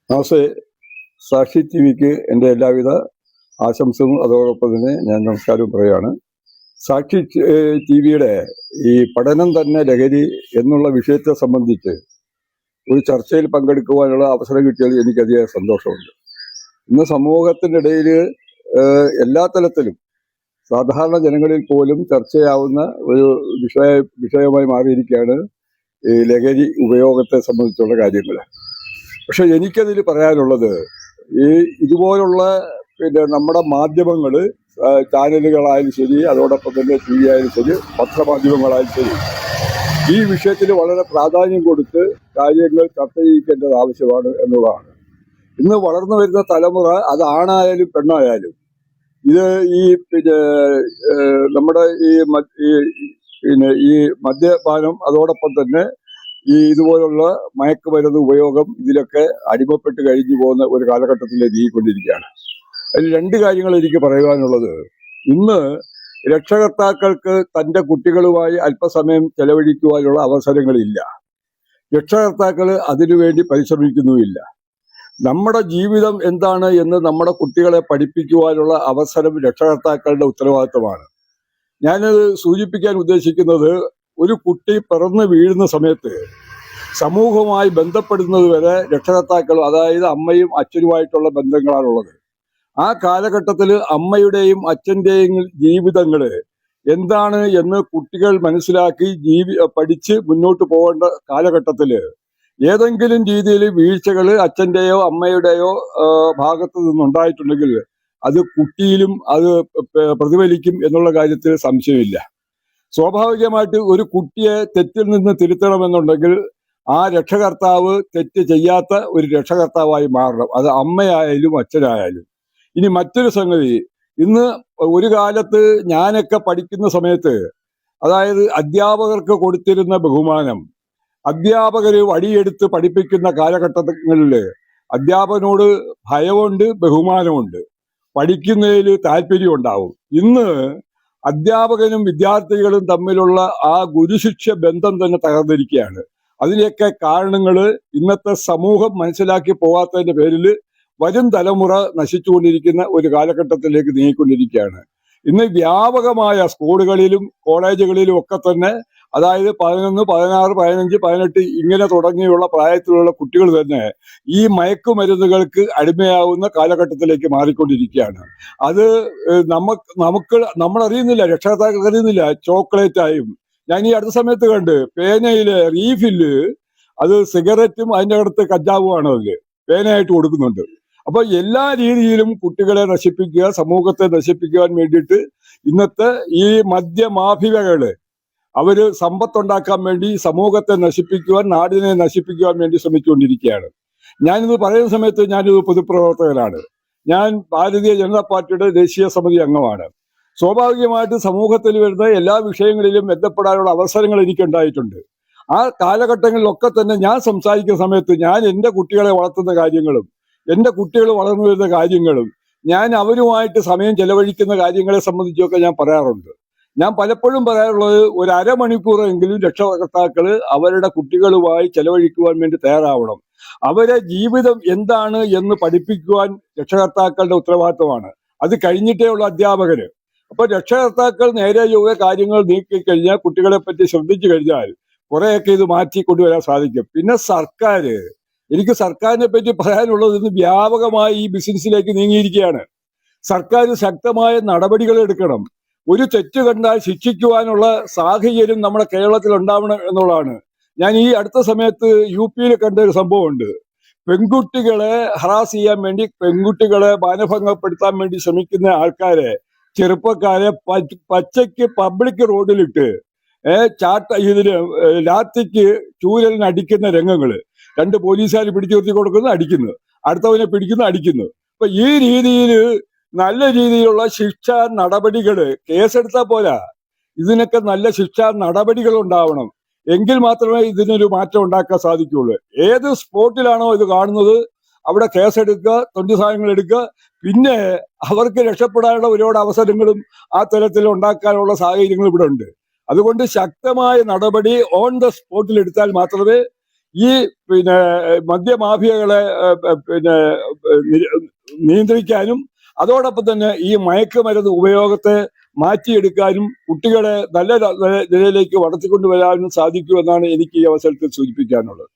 നമസ്തേ. സാക്ഷി ടി വിക്ക് എൻ്റെ എല്ലാവിധ ആശംസകളും അതോടൊപ്പം തന്നെ ഞാൻ നമസ്കാരവും പറയുകയാണ്. സാക്ഷി ടി വിയുടെ ഈ പഠനം തന്നെ ലഹരി എന്നുള്ള വിഷയത്തെ സംബന്ധിച്ച് ഒരു ചർച്ചയിൽ പങ്കെടുക്കുവാനുള്ള അവസരം കിട്ടിയത് എനിക്കധികം സന്തോഷമുണ്ട്. ഇന്ന് സമൂഹത്തിൻ്റെ ഇടയിൽ എല്ലാ തലത്തിലും സാധാരണ ജനങ്ങളിൽ പോലും ചർച്ചയാവുന്ന ഒരു വിഷയമായി മാറിയിരിക്കുകയാണ് ഈ ലഹരി ഉപയോഗത്തെ സംബന്ധിച്ചുള്ള കാര്യങ്ങൾ. പക്ഷെ എനിക്കതിൽ പറയാനുള്ളത്, ഈ ഇതുപോലുള്ള നമ്മുടെ മാധ്യമങ്ങൾ, ചാനലുകളായാലും ശരി, അതോടൊപ്പം തന്നെ ടി വി ആയാലും ശരി, പത്രമാധ്യമങ്ങളായാലും ശരി, ഈ വിഷയത്തിൽ വളരെ പ്രാധാന്യം കൊടുത്ത് കാര്യങ്ങൾ ചർച്ച ചെയ്യിക്കേണ്ടത് ആവശ്യമാണ് എന്നുള്ളതാണ്. ഇന്ന് വളർന്നു വരുന്ന തലമുറ, അത് ആണായാലും പെണ്ണായാലും, ഇത് ഈ നമ്മുടെ ഈ മദ്യപാനം, അതോടൊപ്പം തന്നെ ഈ ഇതുപോലുള്ള മയക്കുമരുന്ന് ഉപയോഗം, ഇതിലൊക്കെ അടിമപ്പെട്ട് കഴിഞ്ഞു പോകുന്ന ഒരു കാലഘട്ടത്തിലേക്ക് നീങ്ങിക്കൊണ്ടിരിക്കുകയാണ്. അതിൽ രണ്ട് കാര്യങ്ങൾ എനിക്ക് പറയുവാനുള്ളത്. ഇന്ന് രക്ഷകർത്താക്കൾക്ക് തൻ്റെ കുട്ടികളുമായി അല്പസമയം ചെലവഴിക്കുവാനുള്ള അവസരങ്ങളില്ല. രക്ഷകർത്താക്കൾ അതിനുവേണ്ടി പരിശ്രമിക്കുന്നുമില്ല. നമ്മുടെ ജീവിതം എന്താണ് എന്ന് നമ്മുടെ കുട്ടികളെ പഠിപ്പിക്കുവാനുള്ള അവസരം രക്ഷകർത്താക്കളുടെ ഉത്തരവാദിത്തമാണ്. ഞാനത് സൂചിപ്പിക്കാൻ ഉദ്ദേശിക്കുന്നത്, ഒരു കുട്ടി പിറന്ന് വീഴുന്ന സമയത്ത് സമൂഹവുമായി ബന്ധപ്പെടുന്നത് വരെ രക്ഷകർത്താക്കൾ, അതായത് അമ്മയും അച്ഛനുമായിട്ടുള്ള ബന്ധങ്ങളാണുള്ളത്. ആ കാലഘട്ടത്തിൽ അമ്മയുടെയും അച്ഛൻ്റെയും ജീവിതങ്ങൾ എന്താണ് എന്ന് കുട്ടികൾ മനസ്സിലാക്കി പഠിച്ച് മുന്നോട്ട് പോകേണ്ട കാലഘട്ടത്തിൽ ഏതെങ്കിലും രീതിയിൽ വീഴ്ചകൾ അച്ഛൻ്റെയോ അമ്മയുടെയോ ഭാഗത്ത് നിന്നുണ്ടായിട്ടുണ്ടെങ്കിൽ അത് കുട്ടിയിലും അത് പ്രതിഫലിക്കും എന്നുള്ള കാര്യത്തിൽ സംശയമില്ല. സ്വാഭാവികമായിട്ട് ഒരു കുട്ടിയെ തെറ്റിൽ നിന്ന് തിരുത്തണമെന്നുണ്ടെങ്കിൽ ആ രക്ഷകർത്താവ് തെറ്റ് ചെയ്യാത്ത ഒരു രക്ഷകർത്താവായി മാറണം. അത് അമ്മയായാലും അച്ഛനായാലും. ഇനി മറ്റൊരു സംഗതി, ഇന്ന് ഒരു കാലത്ത് ഞാനൊക്കെ പഠിക്കുന്ന സമയത്ത്, അതായത് അധ്യാപകർക്ക് കൊടുത്തിരുന്ന ബഹുമാനം, അധ്യാപകര് വടിയെടുത്ത് പഠിപ്പിക്കുന്ന കാലഘട്ടങ്ങളിൽ അധ്യാപകനോട് ഭയമുണ്ട്, ബഹുമാനമുണ്ട്, പഠിക്കുന്നതിൽ താല്പര്യം ഉണ്ടാവും. ഇന്ന് അധ്യാപകനും വിദ്യാർത്ഥികളും തമ്മിലുള്ള ആ ഗുരുശിക്ഷ ബന്ധം തന്നെ തകർന്നിരിക്കുകയാണ്. അതിൻ്റെയൊക്കെ കാരണങ്ങൾ ഇന്നത്തെ സമൂഹം മനസ്സിലാക്കി പോകാത്തതിന്റെ പേരിൽ വരും തലമുറ നശിച്ചുകൊണ്ടിരിക്കുന്ന ഒരു കാലഘട്ടത്തിലേക്ക് നീങ്ങിക്കൊണ്ടിരിക്കുകയാണ്. ഇന്ന് വ്യാപകമായ സ്കൂളുകളിലും കോളേജുകളിലും ഒക്കെ തന്നെ, അതായത് 11, 16, 15, 18 ഇങ്ങനെ തുടങ്ങിയുള്ള പ്രായത്തിലുള്ള കുട്ടികൾ തന്നെ ഈ മയക്കുമരുന്നുകൾക്ക് അടിമയാവുന്ന കാലഘട്ടത്തിലേക്ക് മാറിക്കൊണ്ടിരിക്കുകയാണ്. അത് നമ്മളറിയുന്നില്ല, രക്ഷകർത്താക്കൾ അറിയുന്നില്ല. ചോക്ലേറ്റായും, ഞാൻ ഈ അടുത്ത സമയത്ത് കണ്ട് പേനയിലെ റീഫില്ല്, അത് സിഗരറ്റും അതിൻ്റെ അടുത്ത് കഞ്ചാവുമാണ് അതില് പേനയായിട്ട് കൊടുക്കുന്നുണ്ട്. അപ്പൊ എല്ലാ രീതിയിലും കുട്ടികളെ നശിപ്പിക്കുക, സമൂഹത്തെ നശിപ്പിക്കുവാൻ വേണ്ടിയിട്ട് ഇന്നത്തെ ഈ മദ്യമാഫിയകള് അവര് സമ്പത്തുണ്ടാക്കാൻ വേണ്ടി സമൂഹത്തെ നശിപ്പിക്കുവാൻ, നാടിനെ നശിപ്പിക്കുവാൻ വേണ്ടി ശ്രമിച്ചുകൊണ്ടിരിക്കുകയാണ്. ഞാനിത് പറയുന്ന സമയത്ത് ഞാനൊരു പൊതുപ്രവർത്തകനാണ്. ഞാൻ ഭാരതീയ ജനതാ പാർട്ടിയുടെ ദേശീയ സമിതി അംഗമാണ്. സ്വാഭാവികമായിട്ട് സമൂഹത്തിൽ വരുന്ന എല്ലാ വിഷയങ്ങളിലും ബന്ധപ്പെടാനുള്ള അവസരങ്ങൾ എനിക്കുണ്ടായിട്ടുണ്ട്. ആ കാലഘട്ടങ്ങളിലൊക്കെ തന്നെ ഞാൻ സംസാരിക്കുന്ന സമയത്ത് ഞാൻ എൻ്റെ കുട്ടികളെ വളർത്തുന്ന കാര്യങ്ങളും എൻ്റെ കുട്ടികൾ വളർന്നു വരുന്ന കാര്യങ്ങളും ഞാൻ അവരുമായിട്ട് സമയം ചെലവഴിക്കുന്ന കാര്യങ്ങളെ സംബന്ധിച്ചൊക്കെ ഞാൻ പറയാറുണ്ട്. ഞാൻ പലപ്പോഴും പറയാറുള്ളത്, ഒരു അരമണിക്കൂറെങ്കിലും രക്ഷകർത്താക്കൾ അവരുടെ കുട്ടികളുമായി ചെലവഴിക്കുവാൻ വേണ്ടി തയ്യാറാവണം. അവരെ ജീവിതം എന്താണ് എന്ന് പഠിപ്പിക്കുവാൻ രക്ഷകർത്താക്കളുടെ ഉത്തരവാദിത്തമാണ്. അത് കഴിഞ്ഞിട്ടേ ഉള്ള അധ്യാപകര്. അപ്പൊ രക്ഷകർത്താക്കൾ നേരെ ചൊവ്വേ കാര്യങ്ങൾ നീക്കിക്കഴിഞ്ഞാൽ, കുട്ടികളെ പറ്റി ശ്രദ്ധിച്ചു കഴിഞ്ഞാൽ കുറെയൊക്കെ ഇത് മാറ്റി കൊണ്ടുവരാൻ സാധിക്കും. പിന്നെ എനിക്ക് സർക്കാരിനെ പറ്റി പറയാനുള്ളത്, ഇന്ന് വ്യാപകമായി ഈ ബിസിനസ്സിലേക്ക് നീങ്ങിയിരിക്കുകയാണ്. സർക്കാർ ശക്തമായ നടപടികൾ എടുക്കണം. ഒരു തെറ്റ് കണ്ടാൽ ശിക്ഷിക്കുവാനുള്ള സാഹചര്യം നമ്മുടെ കേരളത്തിൽ ഉണ്ടാവണം എന്നുള്ളതാണ്. ഞാൻ ഈ അടുത്ത സമയത്ത് യു.പിയിൽ കണ്ട ഒരു സംഭവമുണ്ട്. പെൺകുട്ടികളെ ഹറാസ് ചെയ്യാൻ വേണ്ടി, പെൺകുട്ടികളെ മാനഭംഗപ്പെടുത്താൻ വേണ്ടി ശ്രമിക്കുന്ന ആൾക്കാരെ, ചെറുപ്പക്കാരെ പച്ചയ്ക്ക് പബ്ലിക് റോഡിലിട്ട് ലാത്തിക്ക് ചൂരലിന് അടിക്കുന്ന രംഗങ്ങള്. 2 പോലീസുകാർ പിടിച്ചു നിർത്തി കൊടുക്കുന്നു, അടിക്കുന്നു, അടുത്തവനെ പിടിക്കുന്നു, അടിക്കുന്നു. അപ്പൊ ഈ രീതിയിൽ നല്ല രീതിയിലുള്ള ശിക്ഷാ നടപടികള്, കേസെടുത്താൽ പോരാ, ഇതിനൊക്കെ നല്ല ശിക്ഷാ നടപടികൾ ഉണ്ടാവണം. എങ്കിൽ മാത്രമേ ഇതിനൊരു മാറ്റം ഉണ്ടാക്കാൻ സാധിക്കുകയുള്ളൂ. ഏത് സ്പോട്ടിലാണോ ഇത് കാണുന്നത് അവിടെ കേസെടുക്കുക, തൊണ്ടി സാധനങ്ങൾ എടുക്കുക. പിന്നെ അവർക്ക് രക്ഷപ്പെടാനുള്ള ഒരുപാട് അവസരങ്ങളും ആ തലത്തിൽ ഉണ്ടാക്കാനുള്ള സാഹചര്യങ്ങളും ഇവിടെ ഉണ്ട്. അതുകൊണ്ട് ശക്തമായ നടപടി ഓൺ ദ സ്പോട്ടിൽ എടുത്താൽ മാത്രമേ ഈ പിന്നെ മദ്യമാഫിയകളെ പിന്നെ നിയന്ത്രിക്കാനും അതോടൊപ്പം തന്നെ ഈ മയക്കുമരുന്ന് ഉപയോഗത്തെ മാറ്റിയെടുക്കാനും കുട്ടികളെ നല്ല നിലയിലേക്ക് വളർത്തിക്കൊണ്ടുവരാനും സാധിക്കുമെന്നാണ് എനിക്ക് ഈ അവസരത്തിൽ സൂചിപ്പിക്കാനുള്ളത്.